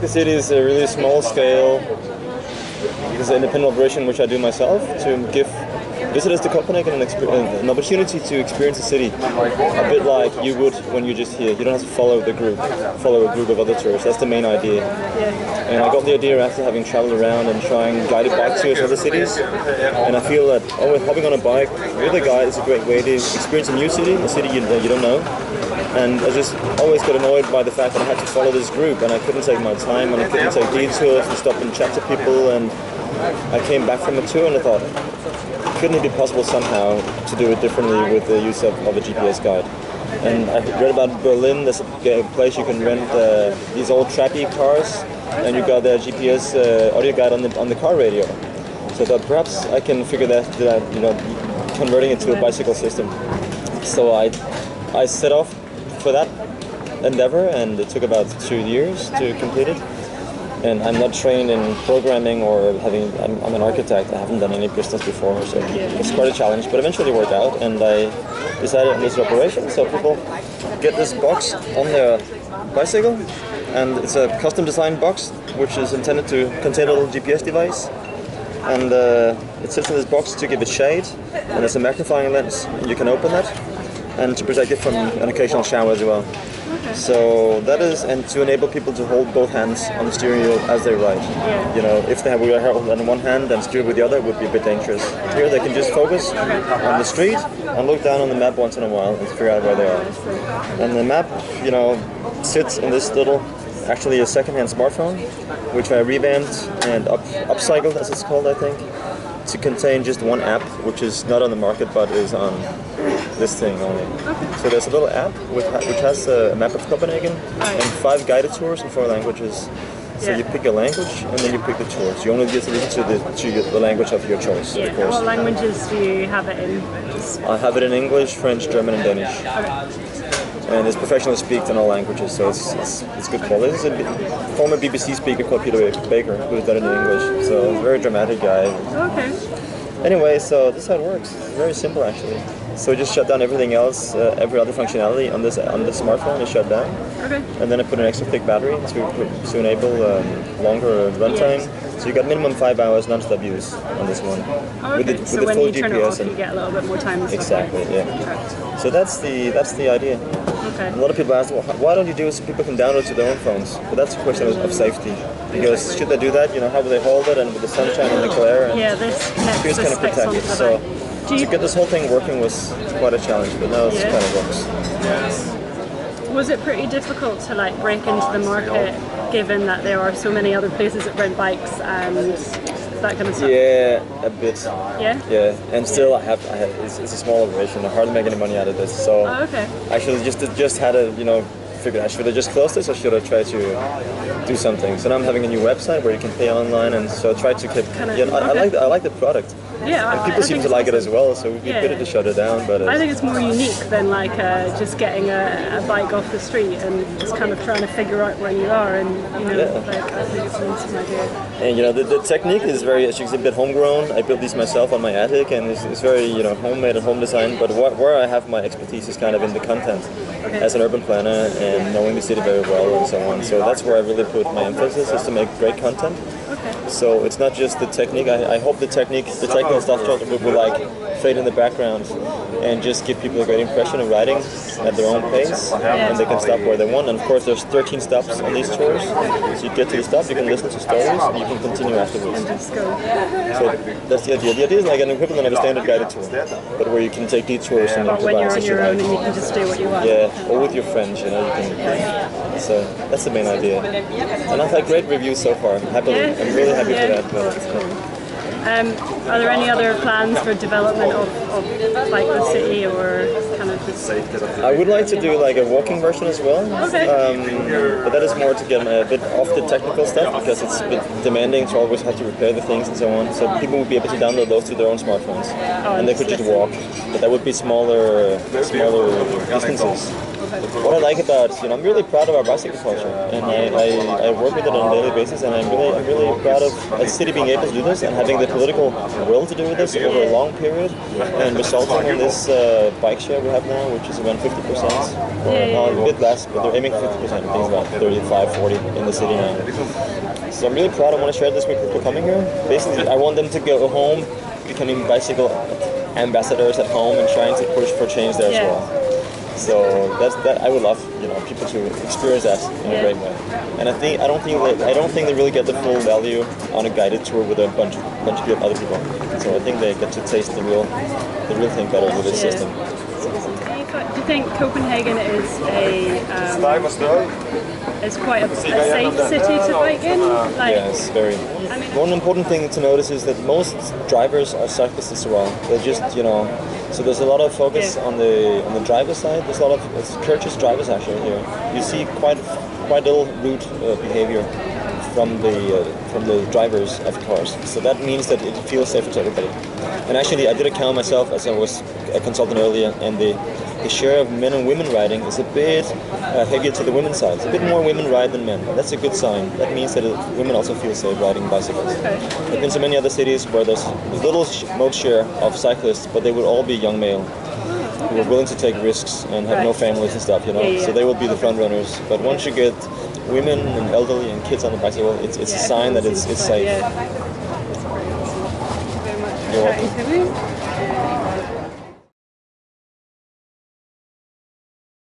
the City is a really small scale. It's an independent operation which I do myself to give visitors to Copenhagen an opportunity to experience the city a bit like you would when you're just here. You don't have to follow a group of other tourists. That's the main idea. And I got the idea after having traveled around and trying guided bike tours to other cities. And I feel that hopping on a bike with a guide is a great way to experience a new city, a city you don't know. And I just always got annoyed by the fact that I had to follow this group and I couldn't take my time and I couldn't take detours and stop and chat to people. And I came back from a tour and I thought, couldn't it be possible somehow to do it differently with the use of a GPS guide? And I read about Berlin. There's a place you can rent these old trappy cars, and you got the GPS audio guide on the car radio. So I thought perhaps I can figure that converting it to a bicycle system. So I set off for that endeavor, and it took about 2 years to complete it. And I'm not trained in programming or I'm an architect. I haven't done any business before, so it's quite a challenge. But eventually it worked out, and I decided on this operation. So people get this box on their bicycle, and it's a custom designed box which is intended to contain a little GPS device. And it sits in this box to give it shade, and there's a magnifying lens, and you can open that, and to protect it from an occasional shower as well. So that is, and to enable people to hold both hands on the steering wheel as they ride. You know, if they have a wheel held on one hand and steer with the other, it would be a bit dangerous. Here they can just focus on the street and look down on the map once in a while and figure out where they are. And the map, sits in this little, actually a second-hand smartphone, which I revamped and upcycled, as it's called, I think, to contain just one app, which is not on the market but is on this thing only. So there's a little app which has a map of Copenhagen and 5 guided tours in 4 languages. So you pick a language and then you pick the tours. You only get to listen to the language of your choice. Of course. What languages do you have it in? I have it in English, French, German, and Danish. And it's professionally speaked in all languages, so it's good quality. This is a former BBC speaker called Peter Baker, who's done it in English. So he's a very dramatic guy. Okay. Anyway, so this is how it works. It's very simple, actually. So we just shut down everything else, every other functionality on the smartphone is shut down. Okay. And then I put an extra thick battery to enable longer runtime. So you got minimum 5 hours non-stop use on this one. Okay. So when you turn it off, you get a little bit more time. Exactly. Yeah. Correct. So that's the idea. Okay. A lot of people ask, well, why don't you do it so people can download to their own phones? But that's a question of safety. Because should they do that, how will they hold it, and with the sunshine and the glare? And this kind of protected. So to get this whole thing working was quite a challenge, but now it kind of works. Was it pretty difficult to break into the market, given that there are so many other places that rent bikes and that kind of stuff? Yeah, a bit. Yeah? Yeah, and still it's a small operation. I hardly make any money out of this, so I should have just had a, figured I should have just closed this, or should I try to do something? So now I'm having a new website where you can pay online, and so I try to keep. I like the product. Yeah, and people seem to like it as well, so we'd be better to shut it down. But I think it's more unique than just getting a bike off the street and just kind of trying to figure out where you are, and I think it's an awesome idea. And the technique is very, as you can see, a bit homegrown. I built these myself on my attic, and it's very homemade and home designed. But where I have my expertise is kind of in the content, as an urban planner and knowing the city very well and so on. So that's where I really put my emphasis, is to make great content. So it's not just the technique. I hope the technical stuff will fade in the background and just give people a great impression of riding at their own pace, and they can stop where they want. And of course, there's 13 stops on these tours, so you get to the stop, you can listen to stories, and you can continue afterwards. So that's the idea. The idea is like an equivalent of a standard guided tour, but where you can take detours and but when you're on your own and you can just do what you want. Yeah, or with your friends, you can. So that's the main idea. And I've had great reviews so far. I'm really happy for that. Well, that's cool. Are there any other plans for development of the city, or kind of just... I would like to do a walking version as well. Okay. But that is more to get a bit off the technical stuff, because it's a bit demanding to always have to repair the things and so on. So people would be able to download those to their own smartphones, and they could just walk. But that would be smaller distances. what I like about, I'm really proud of our bicycle culture, and I work with it on a daily basis, and I'm really proud of a city being able to do this and having the political will to do this over a long period, and resulting in this bike share we have now, which is around 50%, or a bit less, but they're aiming for 50%. I think it's about 35, 40 in the city now. So I'm really proud. I want to share this with people coming here. Basically, I want them to go home, becoming bicycle ambassadors at home, and trying to push for change there as well. So that I would love, people to experience that in a great way. And I don't think they really get the full value on a guided tour with a bunch of other people. So I think they get to taste the real thing better with this system. Do you think Copenhagen is quite a safe city to bike in? Yes, very. One important thing to notice is that most drivers are cyclists as well. They're just, so there's a lot of focus on the driver's side. There's a lot of courteous drivers actually here. You see quite little rude behavior from the drivers of cars. So that means that it feels safer to everybody. And actually, I did a count myself as I was a consultant earlier, and the share of men and women riding is a bit heavier to the women's side. It's a bit more women ride than men. That's a good sign. That means that women also feel safe riding bicycles. I've been to many other cities where there's little mode share of cyclists, but they would all be young male who are willing to take risks and have no families and stuff, So they will be the front runners. But once you get women and elderly and kids on the bicycle, it's a sign that it's safe. Thank you very much. You're welcome.